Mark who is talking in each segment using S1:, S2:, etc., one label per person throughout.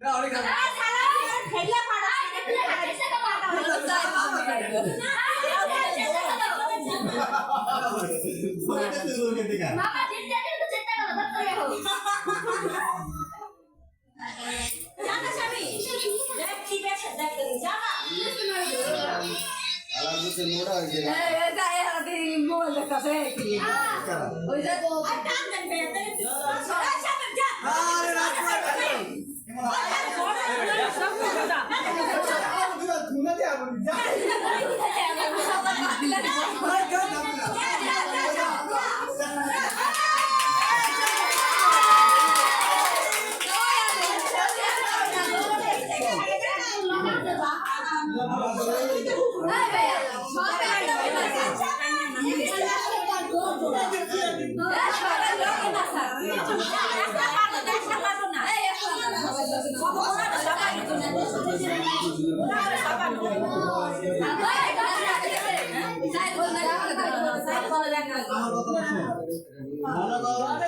S1: না অনেক আছে
S2: খেলা পাড়া মামা চিন্তা করে তো চিন্তা করো ধরতে যাও জানা স্বামী দেখ ঠিক আছে দেখ জানা
S3: আলাদা से मोड़ा हो गया
S4: এটা এর মোবাইল দেখতেছে কি ওই যে
S2: আর কাম দেন বেতে স্বামী যা
S1: আরে রাত ধুনা দে আর যা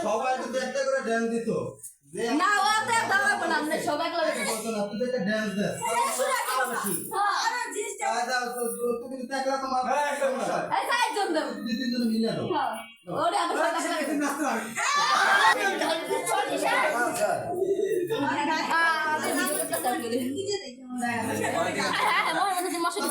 S3: সবাই তো একটা করে ড্যান্স দিত
S4: না ওতে দাও বলা আমরা সবাই করে
S3: বলতো না তুই একটা ড্যান্স দে তুমি তো একলা তোমার
S4: এই সাইড জন দাও
S3: দুই তিন জন মিলে দাও
S4: ওরে আমরা সবাই করে
S1: নাচতে পারি
S4: হ্যাঁ মনে মনে মশলা